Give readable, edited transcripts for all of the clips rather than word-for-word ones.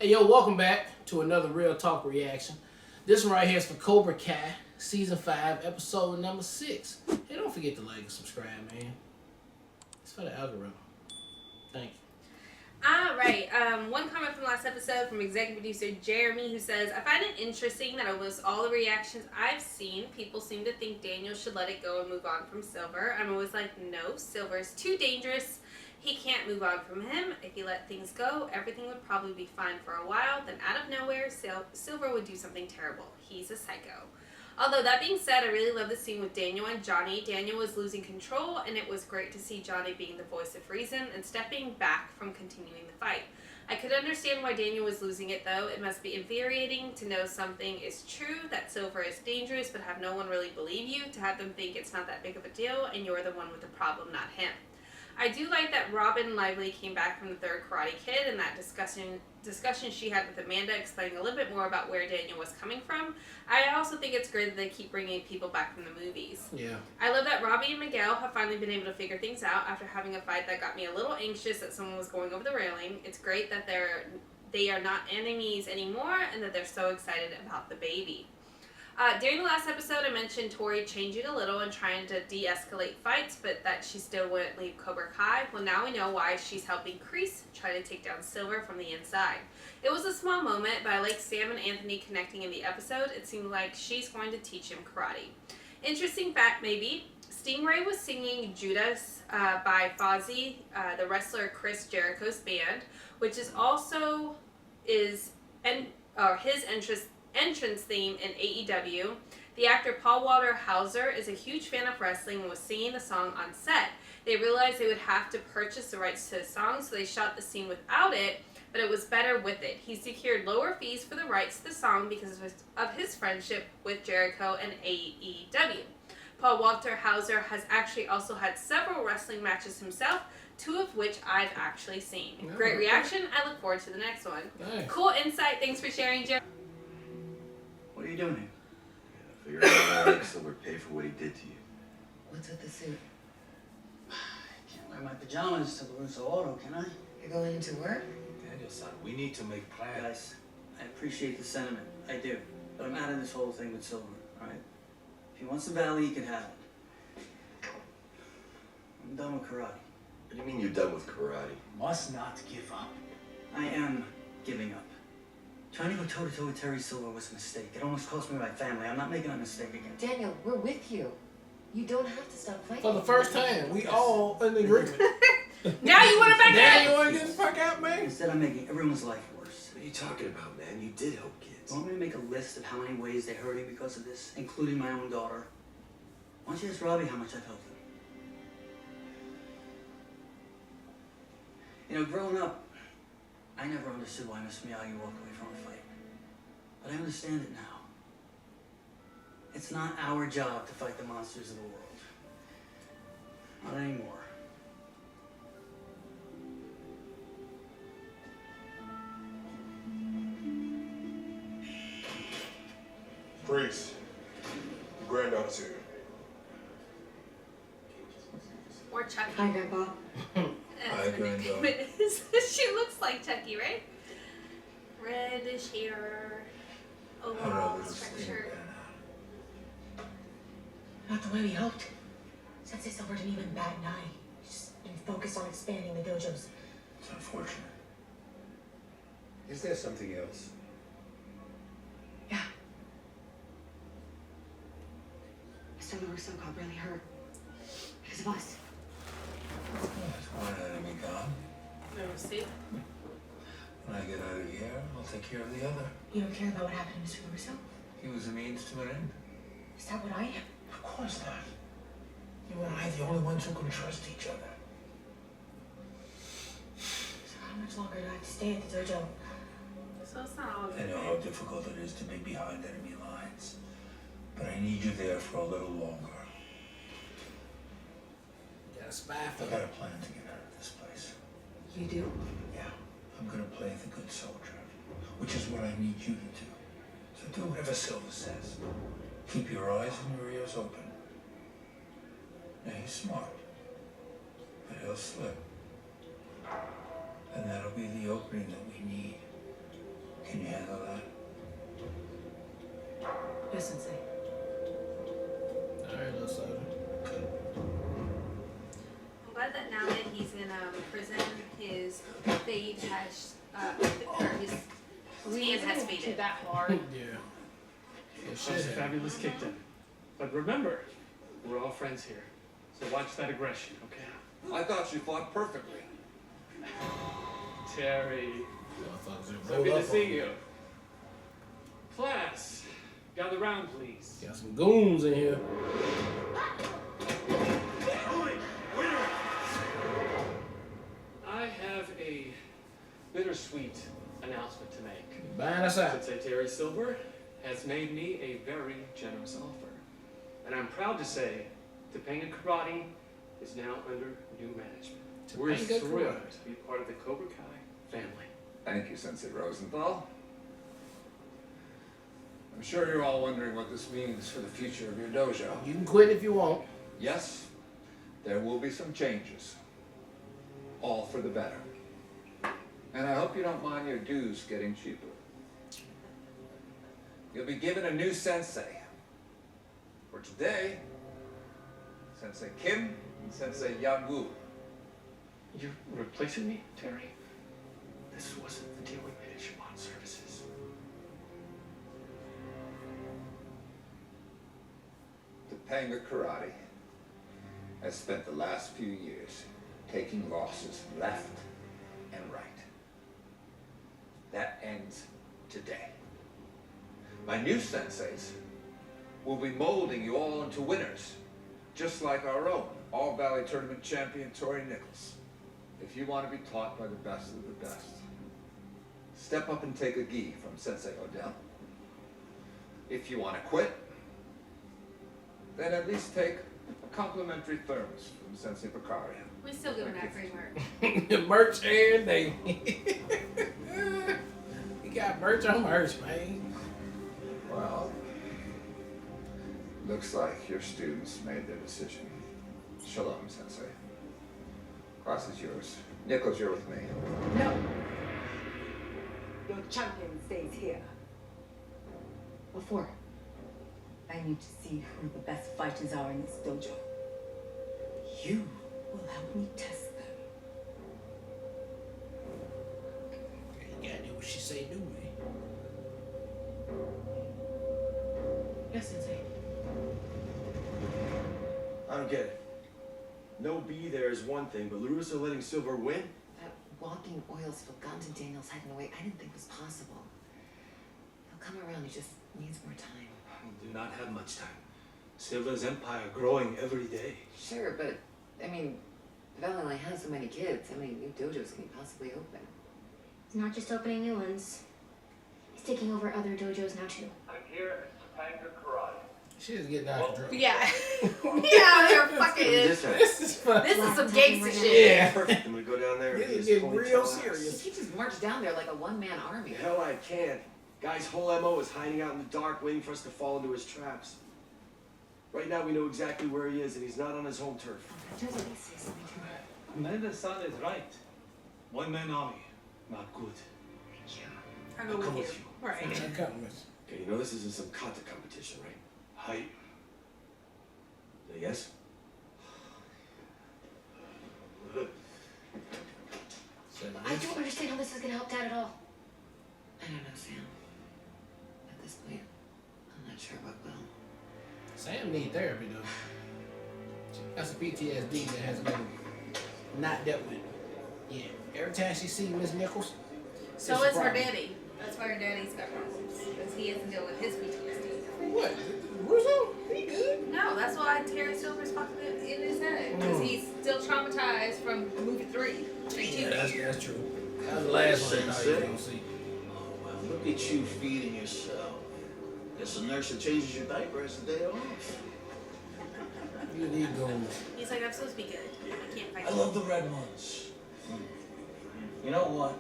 Hey yo, welcome back to another Real Talk reaction. This one right here is for Cobra Kai, Season 5, Episode number 6. Hey, don't forget to like and subscribe, man. It's for the algorithm. Thank you. Alright, one comment from last episode from executive producer Jeremy, who says, I find it interesting that almost all the reactions I've seen, people seem to think Daniel should let it go and move on from Silver. I'm always like, no, Silver is too dangerous. He can't move on from him. If he let things go, everything would probably be fine for a while. Then out of nowhere, Silver would do something terrible. He's a psycho. Although that being said, I really love the scene with Daniel and Johnny. Daniel was losing control, and it was great to see Johnny being the voice of reason and stepping back from continuing the fight. I could understand why Daniel was losing it, though. It must be infuriating to know something is true, that Silver is dangerous, but have no one really believe you, to have them think it's not that big of a deal, and you're the one with the problem, not him. I do like that Robin Lively came back from the third Karate Kid, and that discussion she had with Amanda, explaining a little bit more about where Daniel was coming from. I also think it's great that they keep bringing people back from the movies. Yeah. I love that Robbie and Miguel have finally been able to figure things out after having a fight that got me a little anxious that someone was going over the railing. It's great that they are not enemies anymore, and that they're so excited about the baby. During the last episode, I mentioned Tori changing a little and trying to de-escalate fights, but that she still wouldn't leave Cobra Kai. Well, now we know why she's helping Kreese try to take down Silver from the inside. It was a small moment, but I like Sam and Anthony connecting in the episode. It seemed like she's going to teach him karate. Interesting fact, maybe. Stingray was singing Judas by Fozzy, the wrestler Chris Jericho's band, which is also his entrance theme in AEW. The actor Paul Walter Hauser is a huge fan of wrestling and was singing the song on set. They realized they would have to purchase the rights to the song, so they shot the scene without it, but it was better with it. He secured lower fees for the rights to the song because of his friendship with Jericho and AEW. Paul Walter Hauser has actually also had several wrestling matches himself, 2 of which I've actually seen. Oh, Great reaction. I look forward to the next one. Nice. Cool insight. Thanks for sharing, Jeremy. What are you doing here? Figure out how to make Silver pay for what he did to you. What's with the suit? I can't wear my pajamas to the Russo Auto, can I? You're going into work? Daniel, son, we need to make plans. Guys, I appreciate the sentiment. I do. But I'm out of this whole thing with Silver, alright? If he wants the valley, he can have it. I'm done with karate. What do you mean you're done with karate? Must not give up. I am giving up. Trying to go toe-to-toe with Terry Silver was a mistake. It almost cost me my family. I'm not making that mistake again. Daniel, we're with you. You don't have to stop fighting. For the first time, we all in agreement. Now you want to back Now up? you want to get the fuck out, man? Instead, I'm making everyone's life worse. What are you talking about, man? You did help kids. You want me to make a list of how many ways they're hurting because of this, including my own daughter? Why don't you ask Robbie how much I've helped them? You know, growing up, I never understood why Miss Miyagi walked away from a fight. But I understand it now. It's not our job to fight the monsters of the world. Not anymore. Priest, your granddaughter's here. Or Chucky. Hi, Grandpa. Hi, granddaughter. She looks like Chucky, right? Reddish hair, overalls, striped shirt. Not the way we hoped. Sensei Silver didn't even bat an eye. He's just been focused on expanding the dojos. It's unfortunate. Is there something else? Yeah. Mr. Russo got really hurt. Because of us. There's one enemy gone. No, see? When I get out of here, I'll take care of the other. You don't care about what happened to Mr. Russo? He was a means to an end. Is that what I am? Of course not. You and I are the only ones who can trust each other. So how much longer do I have to stay at the dojo? So it's not all I good. know how difficult it is to be behind enemy lines, but I need you there for a little longer. Got a spy for I got them. a plan to get out of this place. You do? Yeah, I'm gonna play the good soldier, which is what I need you to do. So do whatever Silver says. Keep your eyes and your ears open. Now he's smart, but he'll slip. And that'll be the opening that we need Can you handle that? Yes, Sensei. All right, little soda. I'm glad that now that he's in prison, his fate has, or his hand has faded. That hard. Yeah. It That should was a have. fabulous kick then. But remember, we're all friends here. So watch that aggression, okay? I thought you fought perfectly. Terry, Motherfuckers are so rolled good to up see on you. Class, gather round, please. Got some goons in here. I have a bittersweet announcement to make. Buying us out. Sensei Terry Silver has made me a very generous offer. And I'm proud to say Topanga Karate is now under new management. We're Topanga thrilled Karate. to be part of the Cobra Kai family. Thank you, Sensei Rosenthal. I'm sure you're all wondering what this means for the future of your dojo. You can quit if you want. Yes, there will be some changes. All for the better. And I hope you don't mind your dues getting cheaper. You'll be given a new sensei. For today, Sensei Kim and Sensei Yagu. You're replacing me, Terry? This wasn't the deal we made at Shimon Services. Topanga Karate has spent the last few years taking losses left and right. That ends today. My new senseis will be molding you all into winners, just like our own All Valley Tournament champion Tori Nichols. If you want to be taught by the best of the best, step up and take a gi from Sensei Odell. If you want to quit, then at least take a complimentary thermos from Sensei Picaria. We still give him that free merch. Merch every day. You got merch on merch, man. Well, looks like your students made their decision. Shalom, Sensei. Class is yours. Nichols, you're with me. No. Your champion stays here. What for? I need to see who the best fighters are in this dojo. You will help me test them. You gotta do what she say, do me. Yes, Sensei. I don't get it. No B there is one thing, but LaRusso letting Silver win? That walking oil spill gone to Daniel's head in a way I didn't think was possible. He'll come around, he just needs more time. We do not have much time. Silver's empire growing every day. Sure, but, I mean, the Valley only has so many kids. How many new dojos can he possibly open? He's not just opening new ones. He's taking over other dojos now too. I'm here at Topanga Karate. She is getting out of control. Yeah. Yeah, they're fucking. This This is fun. This is some gangster shit. Yeah. Perfect. I'm gonna go down there and This be is his getting ponytail real ass. serious. He just marched down there like a one-man army. The hell I can't. Guy's whole MO is hiding out in the dark, waiting for us to fall into his traps. Right now we know exactly where he is, and he's not on his home turf. Just let me say something to him. Commander-san is right. One-man army, not good. I'll go come with with you. you. Right. I'm coming with Okay, you know this isn't some kata competition, right? Hi. Yes? you. So I don't understand how this is gonna help Dad at all. I don't know, Sam. At this point, I'm not sure what will. Sam need therapy though. That's a PTSD that has been not dealt with. Yeah. Every time she see Miss Nichols, So it's a is her problem. daddy. That's why her daddy's got problems. Because he has to deal with his PTSD. What? Russo? He good? No, that's why Terry Silver's fucking in his head. Because he's still traumatized from movie 3. Yeah, that's true. That was the last one I thought you were gonna see. Oh, well, look at you feeding yourself. Guess a nurse that changes your diaper has a day off. You need goons. He's like, I'm supposed to be good. I can't fight I love the red ones. You know what?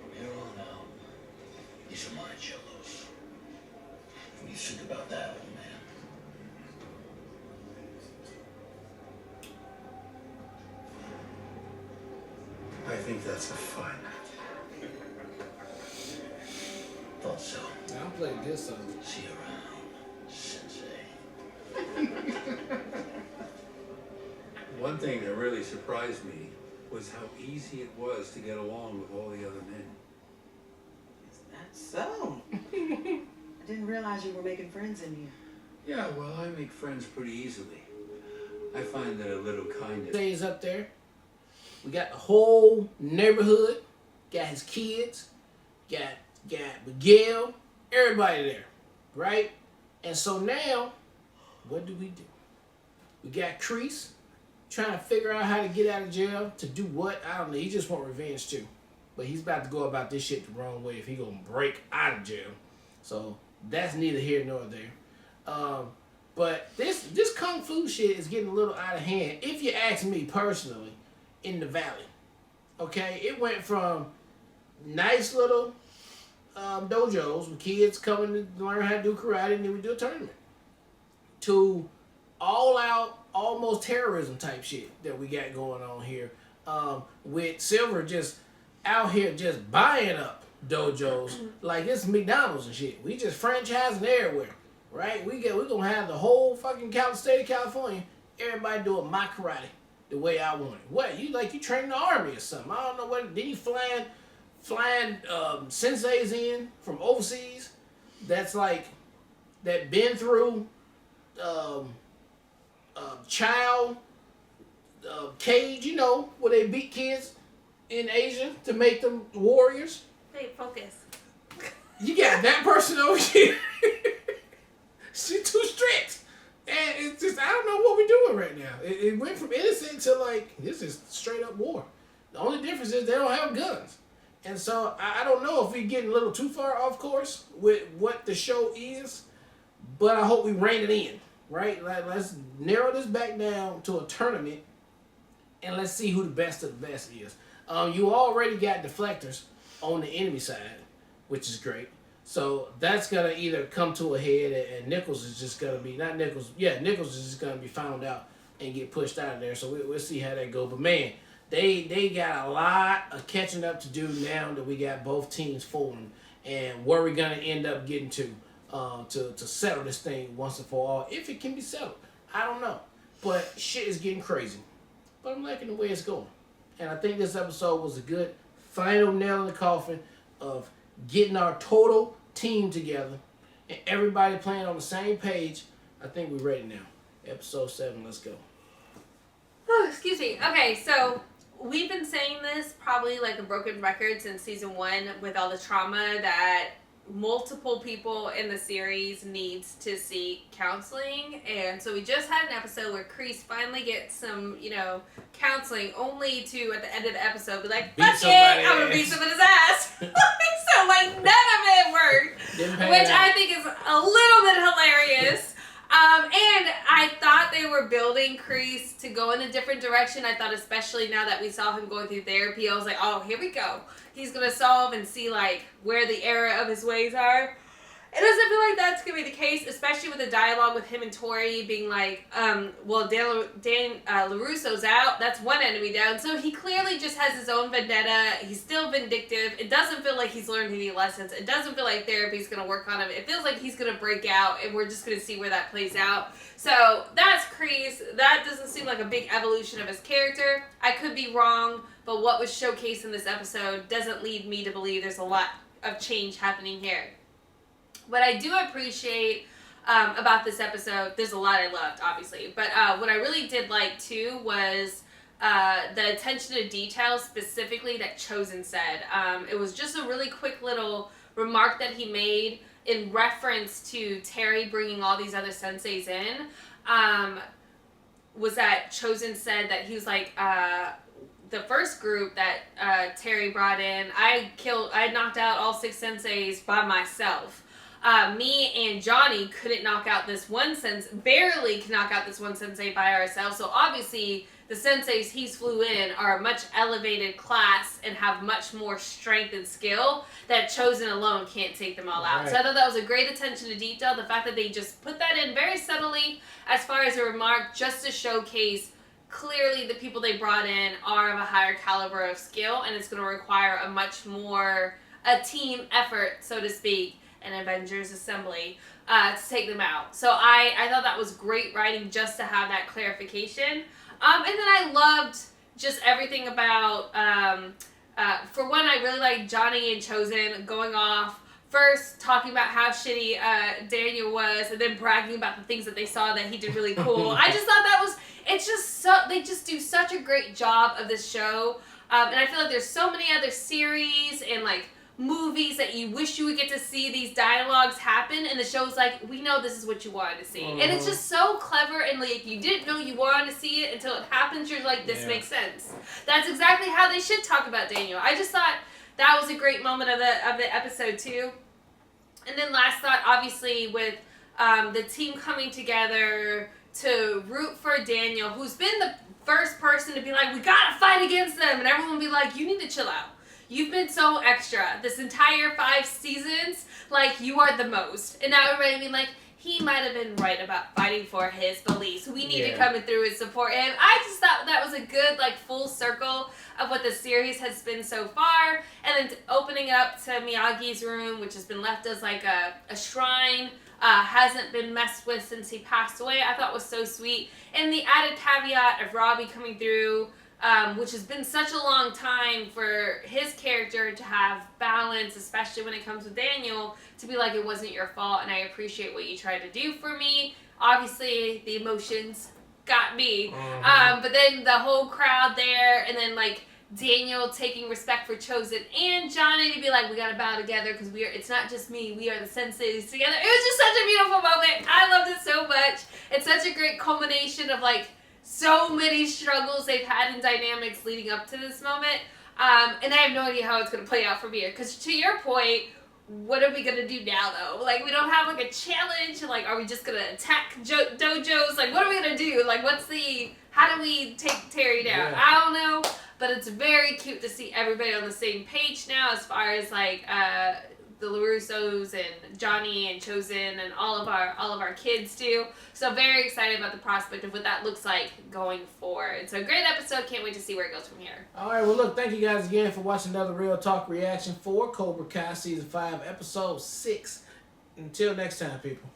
From here on out, these are my jellos. What do you think about that, old man? I think that's a fun. play this song. See you around, Sensei. One thing that really surprised me was how easy it was to get along with all the other men. Is that so? I didn't realize you were making friends in here. Yeah, well, I make friends pretty easily. I find that a little kindness. Stays up there. We got the whole neighborhood. Got his kids. Got Miguel. Everybody there, right? And so now, what do? We got Kreese trying to figure out how to get out of jail. To do what? I don't know. He just want revenge too. But he's about to go about this shit the wrong way if he gonna break out of jail. So that's neither here nor there. But this kung fu shit is getting a little out of hand. If you ask me personally, in the valley, okay, it went from nice little dojos with kids coming to learn how to do karate, and then we do a tournament, to all out, almost terrorism type shit that we got going on here. With Silver just out here just buying up dojos like it's McDonald's and shit. We just franchising everywhere, right? We're gonna have the whole fucking state of California, everybody doing my karate the way I want it. What, you training the army or something? I don't know what. Then you flying senseis in from overseas that's like that been through child cage, you know, where they beat kids in Asia to make them warriors. Hey, focus. You got that person over here. She's too strict. And it's just, I don't know what we're doing right now. It went from innocent to like, this is straight up war. The only difference is they don't have guns. And so I don't know if we're getting a little too far off course with what the show is, but I hope we rein it in, right? Let's narrow this back down to a tournament, and let's see who the best of the best is. You already got deflectors on the enemy side, which is great. So that's going to either come to a head, and Nichols is just going to be, Nichols is just going to be found out and get pushed out of there. So we'll see how that goes. But man, they got a lot of catching up to do now that we got both teams formed, and where we're going to end up getting to settle this thing once and for all. If it can be settled, I don't know. But shit is getting crazy. But I'm liking the way it's going. And I think this episode was a good final nail in the coffin of getting our total team together and everybody playing on the same page. I think we're ready now. Episode 7, let's go. Oh, excuse me. Okay, so we've been saying this probably like a broken record since season 1 with all the trauma that multiple people in the series needs to seek counseling. And so we just had an episode where Kreese finally gets some, counseling, only to, at the end of the episode, be like, fuck it, I'm gonna beat somebody's ass. So, none of it worked, which I think is a little bit hilarious. And I thought they were building Kreese to go in a different direction. I thought, especially now that we saw him going through therapy, I was like, oh, here we go. He's going to solve and see, where the error of his ways are. It doesn't feel like that's going to be the case, especially with the dialogue with him and Tori being like, Dan LaRusso's out. That's one enemy down. So he clearly just has his own vendetta. He's still vindictive. It doesn't feel like he's learned any lessons. It doesn't feel like therapy's going to work on him. It feels like he's going to break out, and we're just going to see where that plays out. So that's Kreese. That doesn't seem like a big evolution of his character. I could be wrong, but what was showcased in this episode doesn't lead me to believe there's a lot of change happening here. What I do appreciate about this episode, there's a lot I loved, obviously, but what I really did like, too, was the attention to detail, specifically that Chosen said. It was just a really quick little remark that he made in reference to Terry bringing all these other senseis in, was that Chosen said that he was like, the first group that Terry brought in, I knocked out all 6 senseis by myself. Me and Johnny couldn't knock out this one barely could knock out this one sensei by ourselves. So obviously the senseis he's flew in are a much elevated class and have much more strength and skill that Chosen alone can't take them all out. Right. So I thought that was a great attention to detail. The fact that they just put that in very subtly as far as a remark, just to showcase clearly the people they brought in are of a higher caliber of skill, and it's going to require a much more a team effort, so to speak, and Avengers Assembly to take them out. So I thought that was great writing just to have that clarification. And then I loved just everything about, for one, I really liked Johnny and Chosen going off, first talking about how shitty Daniel was, and then bragging about the things that they saw that he did really cool. I just thought that was, it's just so, they just do such a great job of this show. And I feel like there's so many other series and like movies that you wish you would get to see these dialogues happen, and the show's like, we know this is what you wanted to see. And it's just so clever, and like you didn't know you wanted to see it until it happens. You're like, this makes sense. That's exactly how they should talk about Daniel. I just thought that was a great moment of the episode too. And then last thought, obviously, with the team coming together to root for Daniel, who's been the first person to be like, we gotta fight against them, and everyone will be like, you need to chill out. You've been so extra this entire 5 seasons, like, you are the most. And now everybody being like, he might have been right about fighting for his beliefs. We need to come in through and support him. I just thought that was a good, like, full circle of what the series has been so far. And then opening it up to Miyagi's room, which has been left as, like, a shrine, hasn't been messed with since he passed away, I thought was so sweet. And the added caveat of Robbie coming through, which has been such a long time for his character to have balance, especially when it comes with Daniel, to be like, it wasn't your fault, and I appreciate what you tried to do for me. Obviously, the emotions got me. But then the whole crowd there, and then, like, Daniel taking respect for Chosen and Johnny to be like, we gotta bow together because it's not just me, we are the senseis together. It was just such a beautiful moment. I loved it so much. It's such a great culmination of, like, so many struggles they've had in dynamics leading up to this moment. And I have no idea how it's going to play out from here. Because to your point, what are we going to do now, though? Like, we don't have, like, a challenge. Like, are we just going to attack dojos? Like, what are we going to do? Like, how do we take Terry down? Yeah. I don't know. But it's very cute to see everybody on the same page now as far as, like, the LaRussos and Johnny and Chosen and all of our kids do. So very excited about the prospect of what that looks like going forward. So great episode. Can't wait to see where it goes from here. All right. Well, look, thank you guys again for watching another Real Talk reaction for Cobra Kai Season 5, Episode 6. Until next time, people.